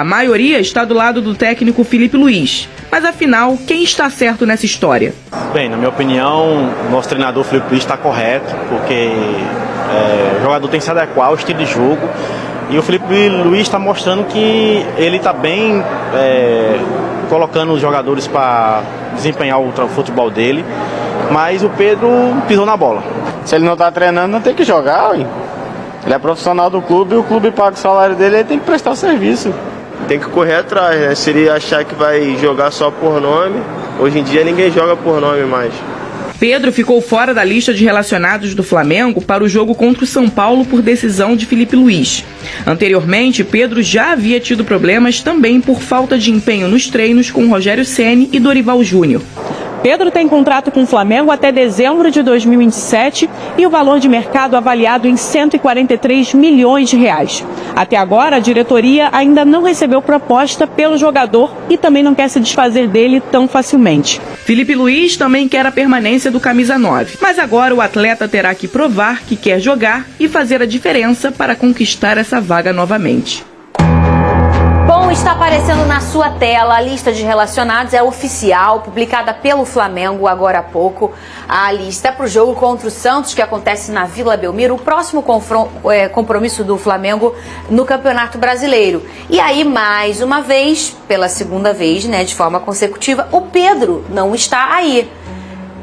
A maioria está do lado do técnico Felipe Luiz. Mas afinal, quem está certo nessa história? Bem, na minha opinião, o nosso treinador Felipe Luiz está correto, porque o jogador tem que se adequar ao estilo de jogo. E o Felipe Luiz está mostrando que ele está bem colocando os jogadores para desempenhar o futebol dele. Mas o Pedro pisou na bola. Se ele não está treinando, não tem que jogar. Ué. Ele é profissional do clube e o clube paga o salário dele, ele tem que prestar o serviço. Tem que correr atrás, né? Se ele achar que vai jogar só por nome, hoje em dia ninguém joga por nome mais. Pedro ficou fora da lista de relacionados do Flamengo para o jogo contra o São Paulo por decisão de Felipe Luiz. Anteriormente, Pedro já havia tido problemas também por falta de empenho nos treinos com Rogério Ceni e Dorival Júnior. Pedro tem contrato com o Flamengo até dezembro de 2027 e o valor de mercado avaliado em 143 milhões de reais. Até agora, a diretoria ainda não recebeu proposta pelo jogador e também não quer se desfazer dele tão facilmente. Felipe Luiz também quer a permanência do camisa 9, mas agora o atleta terá que provar que quer jogar e fazer a diferença para conquistar essa vaga novamente. Bom, está aparecendo na sua tela a lista de relacionados, é oficial, publicada pelo Flamengo agora há pouco. A lista é para o jogo contra o Santos, que acontece na Vila Belmiro, o próximo compromisso do Flamengo no Campeonato Brasileiro. E aí, mais uma vez, pela segunda vez, né, de forma consecutiva, o Pedro não está aí.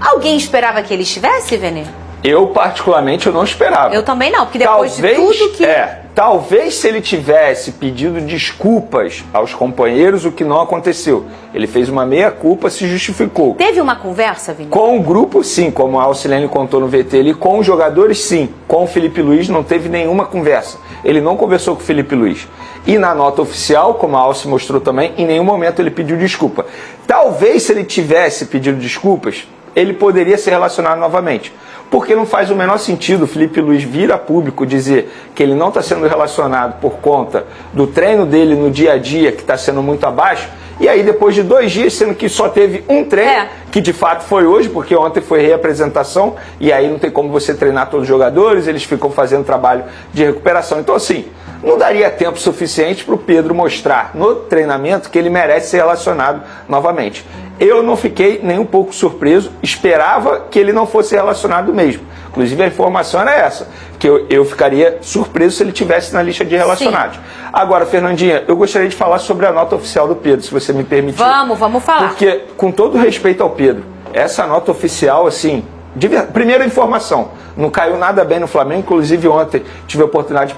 Alguém esperava que ele estivesse, Venê? Eu, particularmente, eu não esperava. Eu também não, porque depois de tudo que... Talvez se ele tivesse pedido desculpas aos companheiros, o que não aconteceu. Ele fez uma meia-culpa, se justificou. Teve uma conversa, Vini? Com o grupo, sim, como a Alcilene contou no VT ali. Com os jogadores, sim. Com o Felipe Luiz não teve nenhuma conversa. Ele não conversou com o Felipe Luiz. E na nota oficial, como a Alce mostrou também, em nenhum momento ele pediu desculpa. Talvez se ele tivesse pedido desculpas, ele poderia ser relacionado novamente. Porque não faz o menor sentido o Felipe Luiz vir a público dizer que ele não está sendo relacionado por conta do treino dele no dia a dia, que está sendo muito abaixo, e aí depois de 2 dias, sendo que só teve um treino, que de fato foi hoje, porque ontem foi reapresentação, e aí não tem como você treinar todos os jogadores, eles ficam fazendo trabalho de recuperação. Então assim, não daria tempo suficiente para o Pedro mostrar no treinamento que ele merece ser relacionado novamente. Eu não fiquei nem um pouco surpreso, esperava que ele não fosse relacionado mesmo. Inclusive a informação era essa, que eu ficaria surpreso se ele tivesse na lista de relacionados. Sim. Agora, Fernandinha, eu gostaria de falar sobre a nota oficial do Pedro, se você me permitir. Vamos falar. Porque, com todo respeito ao Pedro, essa nota oficial, assim... Primeira informação, não caiu nada bem no Flamengo, inclusive ontem tive a oportunidade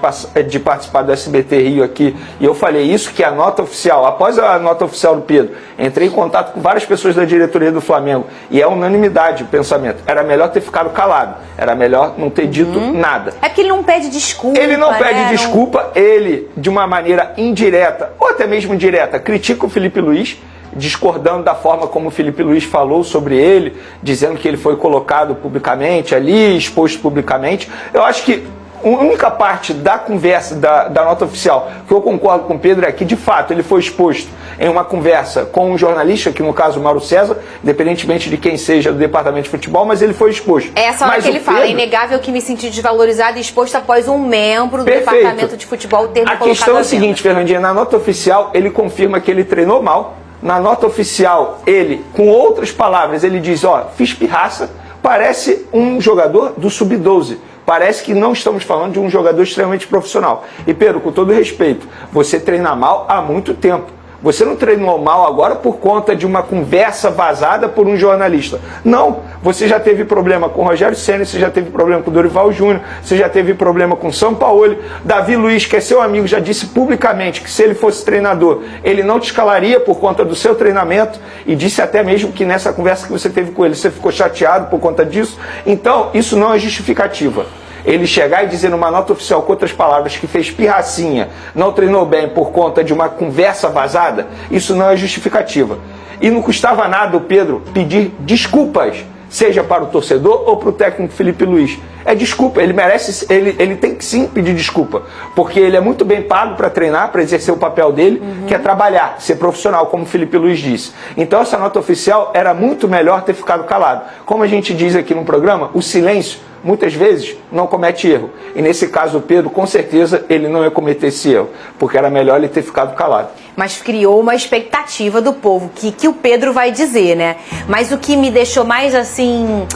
de participar do SBT Rio aqui e eu falei isso, que a nota oficial, após a nota oficial do Pedro, entrei em contato com várias pessoas da diretoria do Flamengo e é unanimidade o pensamento, era melhor ter ficado calado, era melhor não ter dito nada. É porque ele não pede desculpa. Ele não pede desculpa, ele, de uma maneira indireta, ou até mesmo direta, critica o Felipe Luiz, discordando da forma como o Felipe Luiz falou sobre ele, dizendo que ele foi colocado publicamente ali, exposto publicamente. Eu acho que a única parte da conversa, da nota oficial, que eu concordo com o Pedro é que, de fato, ele foi exposto em uma conversa com um jornalista, que no caso o Mauro César, independentemente de quem seja do departamento de futebol, mas ele foi exposto. Essa hora que ele fala, é inegável que me senti desvalorizado e exposto após um membro do departamento de futebol ter me colocado. A questão é o seguinte, Fernandinha, na nota oficial ele confirma que ele treinou mal. Na nota oficial, ele, com outras palavras, ele diz, fiz pirraça, parece um jogador do Sub-12. Parece que não estamos falando de um jogador extremamente profissional. E Pedro, com todo respeito, você treina mal há muito tempo. Você não treinou mal agora por conta de uma conversa vazada por um jornalista. Não, você já teve problema com o Rogério Ceni, você já teve problema com o Dorival Júnior, você já teve problema com o Sampaoli. Davi Luiz, que é seu amigo, já disse publicamente que se ele fosse treinador, ele não te escalaria por conta do seu treinamento e disse até mesmo que nessa conversa que você teve com ele, você ficou chateado por conta disso. Então, isso não é justificativa. Ele chegar e dizer numa nota oficial com outras palavras que fez pirracinha, não treinou bem por conta de uma conversa vazada, isso não é justificativa. E não custava nada o Pedro pedir desculpas, seja para o torcedor ou para o técnico Felipe Luiz. É desculpa, ele merece, ele tem que sim pedir desculpa, porque ele é muito bem pago para treinar, para exercer o papel dele, que é trabalhar, ser profissional, como o Felipe Luiz disse. Então essa nota oficial era muito melhor ter ficado calado. Como a gente diz aqui no programa, o silêncio muitas vezes não comete erro. E nesse caso o Pedro, com certeza, ele não ia cometer esse erro, porque era melhor ele ter ficado calado. Mas criou uma expectativa do povo, que o Pedro vai dizer, né? Mas o que me deixou mais assim,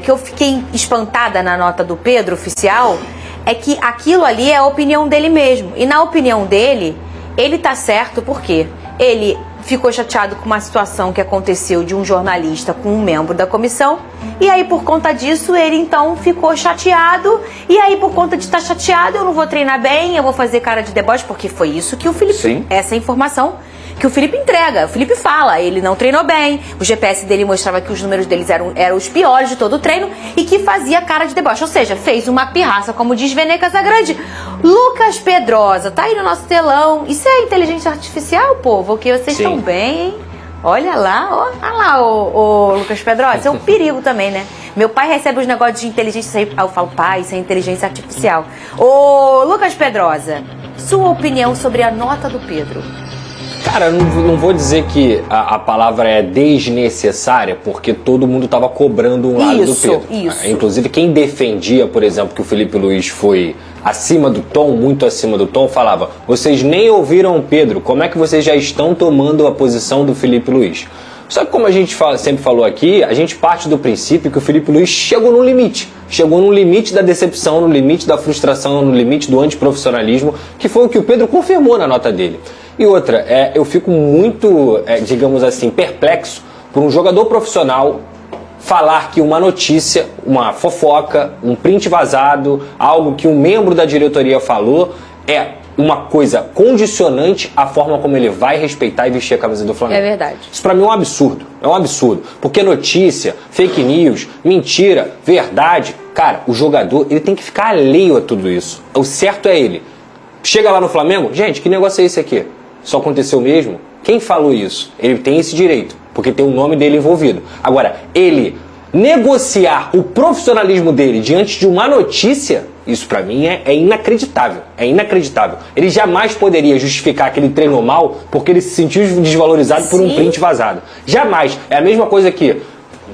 que eu fiquei espantada na nota do Pedro, oficial, é que aquilo ali é a opinião dele mesmo. E na opinião dele, ele tá certo porque ele ficou chateado com uma situação que aconteceu de um jornalista com um membro da comissão, e aí por conta disso ele então ficou chateado, e aí por conta de estar chateado eu não vou treinar bem, eu vou fazer cara de deboche, porque foi isso que o Felipe, Sim. essa informação que o Felipe entrega, o Felipe fala, ele não treinou bem, o GPS dele mostrava que os números deles eram os piores de todo o treino e que fazia cara de deboche, ou seja, fez uma pirraça, como diz Vene Casagrande. Lucas Pedrosa, tá aí no nosso telão, isso é inteligência artificial, povo, que vocês estão bem, hein? Olha lá, o Lucas Pedrosa, é um perigo também, né? Meu pai recebe os negócios de inteligência, aí eu falo, pai, isso é inteligência artificial. Ô, Lucas Pedrosa, sua opinião sobre a nota do Pedro? Cara, não vou dizer que a palavra é desnecessária, porque todo mundo estava cobrando um lado do Pedro. Isso. Inclusive, quem defendia, por exemplo, que o Felipe Luiz foi acima do tom, muito acima do tom, falava: vocês nem ouviram o Pedro, como é que vocês já estão tomando a posição do Felipe Luiz? Só que como a gente sempre falou aqui, a gente parte do princípio que o Felipe Luiz chegou no limite. Chegou no limite da decepção, no limite da frustração, no limite do antiprofissionalismo, que foi o que o Pedro confirmou na nota dele. E outra, eu fico muito, digamos assim, perplexo por um jogador profissional falar que uma notícia, uma fofoca, um print vazado, algo que um membro da diretoria falou, é uma coisa condicionante à forma como ele vai respeitar e vestir a camisa do Flamengo. É verdade. Isso pra mim é um absurdo. É um absurdo. Porque notícia, fake news, mentira, verdade, cara, o jogador ele tem que ficar alheio a tudo isso. O certo é ele. Chega lá no Flamengo, gente, que negócio é esse aqui? Só aconteceu mesmo? Quem falou isso? Ele tem esse direito, porque tem o nome dele envolvido. Agora, ele negociar o profissionalismo dele diante de uma notícia, isso pra mim é inacreditável. É inacreditável. Ele jamais poderia justificar que ele treinou mal porque ele se sentiu desvalorizado por um print vazado. Jamais. É a mesma coisa que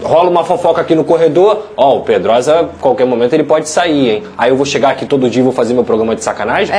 rola uma fofoca aqui no corredor, o Pedrosa, qualquer momento ele pode sair, hein? Aí eu vou chegar aqui todo dia e vou fazer meu programa de sacanagem?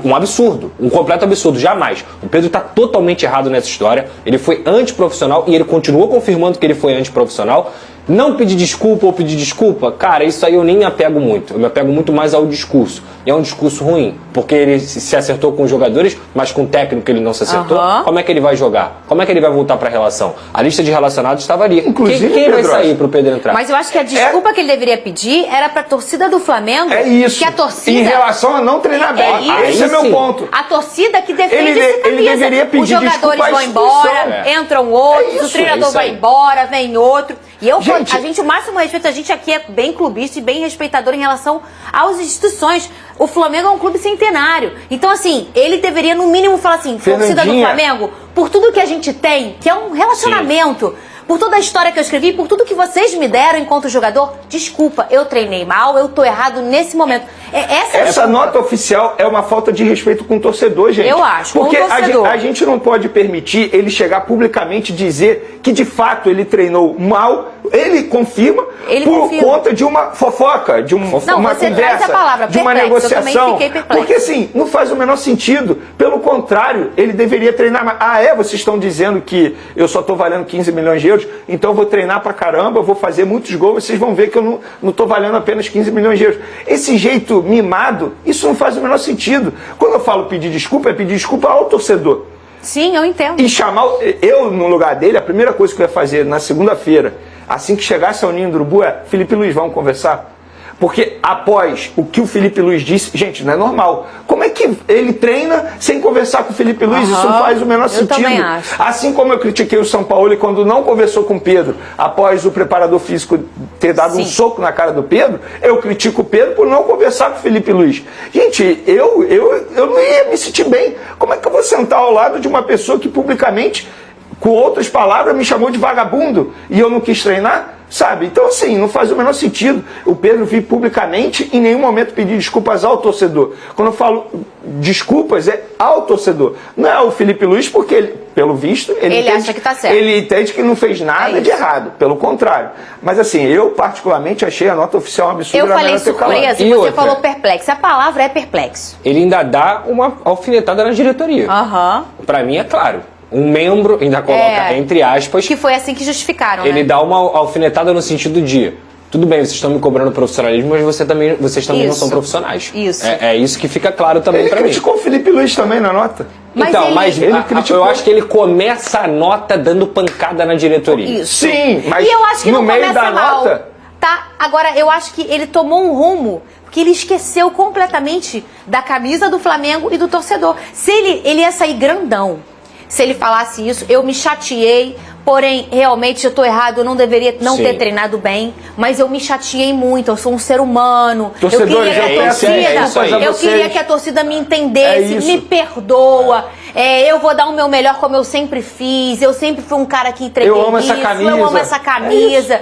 Um absurdo, um completo absurdo, jamais. O Pedro está totalmente errado nessa história, ele foi antiprofissional e ele continua confirmando que ele foi antiprofissional. Não pedir desculpa ou pedir desculpa, cara, isso aí eu nem me apego muito. Eu me apego muito mais ao discurso. E é um discurso ruim, porque ele se acertou com os jogadores, mas com o técnico ele não se acertou. Como é que ele vai jogar? Como é que ele vai voltar para a relação? A lista de relacionados estava ali. Inclusive, quem vai sair pro Pedro entrar? Mas eu acho que a desculpa que ele deveria pedir era pra torcida do Flamengo. É isso. Que a torcida... Em relação a não treinar bem. Esse é meu ponto. A torcida que defende essa camisa. Ele deveria pedir os jogadores vão embora, entram outros, o treinador vai embora, vem outro. E a gente, o máximo respeito, a gente aqui é bem clubista e bem respeitador em relação às instituições. O Flamengo é um clube centenário. Então, assim, ele deveria, no mínimo, falar assim, torcida do Flamengo, por tudo que a gente tem, que é um relacionamento, por toda a história que eu escrevi, por tudo que vocês me deram enquanto jogador, desculpa, eu treinei mal, eu tô errado nesse momento. Essa nota oficial é uma falta de respeito com o torcedor, gente. Eu acho, porque com o torcedor. A gente não pode permitir ele chegar publicamente e dizer que de fato ele treinou mal. Ele confirma conta de uma fofoca, de uma conversa, de uma negociação. Porque assim, não faz o menor sentido. Pelo contrário, ele deveria treinar mais. Vocês estão dizendo que eu só estou valendo 15 milhões de euros, então eu vou treinar pra caramba, eu vou fazer muitos gols, vocês vão ver que eu não estou valendo apenas 15 milhões de euros. Esse jeito mimado, isso não faz o menor sentido. Quando eu falo pedir desculpa, é pedir desculpa ao torcedor. Sim, eu entendo. E chamar, eu no lugar dele, a primeira coisa que eu ia fazer na segunda-feira, assim que chegasse ao Ninho do Urubu, é: Felipe Luiz, vamos conversar? Porque após o que o Felipe Luiz disse, gente, não é normal. Como é que ele treina sem conversar com o Felipe Luiz? Isso não faz o menor sentido. Também acho. Assim como eu critiquei o São Paulo quando não conversou com o Pedro, após o preparador físico ter dado um soco na cara do Pedro, eu critico o Pedro por não conversar com o Felipe Luiz. Gente, eu não ia me sentir bem. Como é que eu vou sentar ao lado de uma pessoa que publicamente, com outras palavras, me chamou de vagabundo e eu não quis treinar? Sabe? Então, assim, não faz o menor sentido o Pedro vir publicamente em nenhum momento pedir desculpas ao torcedor. Quando eu falo desculpas, é ao torcedor. Não é o Felipe Luiz, porque, ele, pelo visto, ele entende, acha que tá certo. Ele entende que não fez nada de errado. Pelo contrário. Mas, assim, eu particularmente achei a nota oficial um absurdo. Eu falei surpresa e você falou perplexo. A palavra é perplexo. Ele ainda dá uma alfinetada na diretoria. Pra mim, é claro. Um membro, ainda coloca entre aspas... Que foi assim que justificaram, Ele dá uma alfinetada no sentido de... Tudo bem, vocês estão me cobrando profissionalismo, mas vocês também não são profissionais. Isso. É isso que fica claro também pra mim. Ele criticou o Felipe Luiz também na nota. Mas eu acho que ele começa a nota dando pancada na diretoria. Isso. Sim, mas e eu acho que no não meio começa da mal. nota... Tá? Agora, eu acho que ele tomou um rumo que ele esqueceu completamente da camisa do Flamengo e do torcedor. Se ele ia sair grandão. Se ele falasse isso, eu me chateei, porém, realmente eu tô errado, eu não deveria não ter treinado bem, mas eu me chateei muito, eu sou um ser humano. Torcedores, eu queria que a torcida me entendesse, me perdoa. Eu vou dar o meu melhor como eu sempre fiz, eu sempre fui um cara que entregou eu amo essa camisa.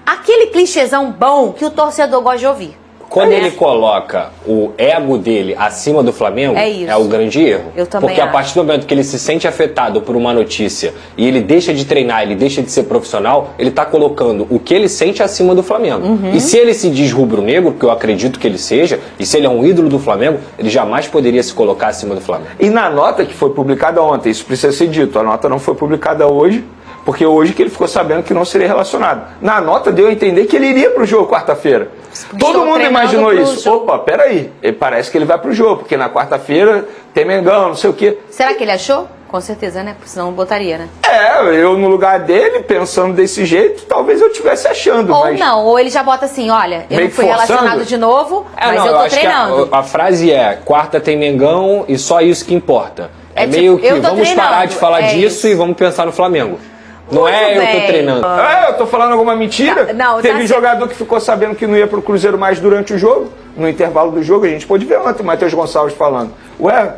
Aquele clichêzão bom que o torcedor gosta de ouvir. Quando ele coloca o ego dele acima do Flamengo, é o grande erro. Eu também Porque a partir do momento que ele se sente afetado por uma notícia e ele deixa de treinar, ele deixa de ser profissional, ele tá colocando o que ele sente acima do Flamengo. E se ele se diz rubro-negro, que eu acredito que ele seja, e se ele é um ídolo do Flamengo, ele jamais poderia se colocar acima do Flamengo. E na nota que foi publicada ontem, isso precisa ser dito, a nota não foi publicada hoje, porque hoje que ele ficou sabendo que não seria relacionado. Na nota deu a entender que ele iria pro jogo quarta-feira. Todo mundo imaginou isso. Opa, peraí, parece que ele vai pro jogo, porque na quarta-feira tem Mengão, não sei o quê. Será que ele achou? Com certeza, né? Porque senão não botaria, né? Eu no lugar dele, pensando desse jeito, talvez eu estivesse achando. Ou ele já bota assim, olha, eu não fui relacionado de novo, mas eu tô treinando. A frase é, quarta tem Mengão e só isso que importa. É meio que vamos parar de falar disso e vamos pensar no Flamengo. Não eu tô treinando. Eu tô falando alguma mentira? Teve jogador que ficou sabendo que não ia pro Cruzeiro mais durante o jogo. No intervalo do jogo, a gente pôde ver ontem o Matheus Gonçalves falando.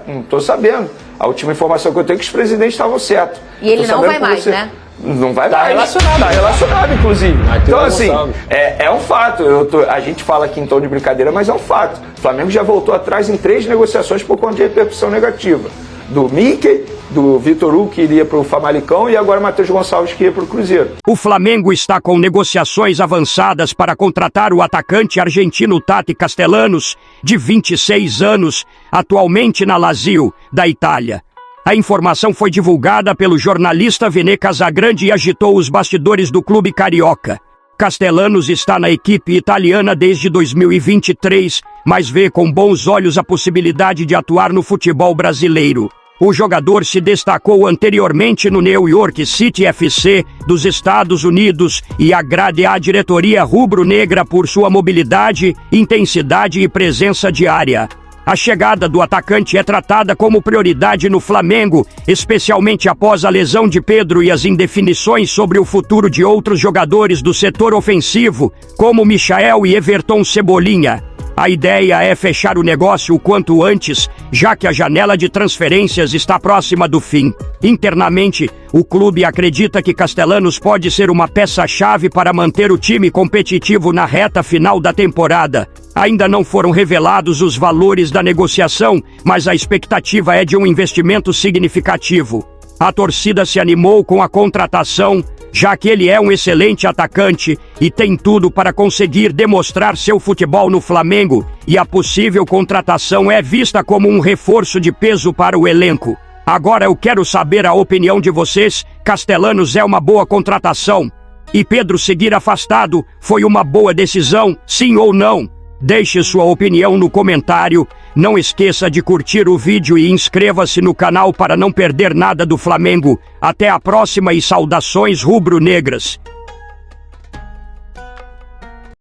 Não tô sabendo. A última informação que eu tenho é que os presidentes estavam certos. E ele não vai mais, né? Não vai mais. Relacionado. Tá relacionado, inclusive. Então, assim, é um fato. A gente fala aqui em tom de brincadeira, mas é um fato. O Flamengo já voltou atrás em 3 negociações por conta de repercussão negativa. Do Mickey, do Vitor Hugo, que iria para o Famalicão, e agora Matheus Gonçalves, que ia para o Cruzeiro. O Flamengo está com negociações avançadas para contratar o atacante argentino Tati Castellanos, de 26 anos, atualmente na Lazio, da Itália. A informação foi divulgada pelo jornalista Vene Casagrande e agitou os bastidores do clube carioca. Castellanos está na equipe italiana desde 2023, mas vê com bons olhos a possibilidade de atuar no futebol brasileiro. O jogador se destacou anteriormente no New York City FC dos Estados Unidos e agrade à diretoria rubro-negra por sua mobilidade, intensidade e presença diária. A chegada do atacante é tratada como prioridade no Flamengo, especialmente após a lesão de Pedro e as indefinições sobre o futuro de outros jogadores do setor ofensivo, como Michael e Everton Cebolinha. A ideia é fechar o negócio o quanto antes, já que a janela de transferências está próxima do fim. Internamente, o clube acredita que Castellanos pode ser uma peça-chave para manter o time competitivo na reta final da temporada. Ainda não foram revelados os valores da negociação, mas a expectativa é de um investimento significativo. A torcida se animou com a contratação, já que ele é um excelente atacante e tem tudo para conseguir demonstrar seu futebol no Flamengo, e a possível contratação é vista como um reforço de peso para o elenco. Agora eu quero saber a opinião de vocês. Castellanos é uma boa contratação? E Pedro seguir afastado foi uma boa decisão, sim ou não? Deixe sua opinião no comentário. Não esqueça de curtir o vídeo e inscreva-se no canal para não perder nada do Flamengo. Até a próxima e saudações rubro-negras.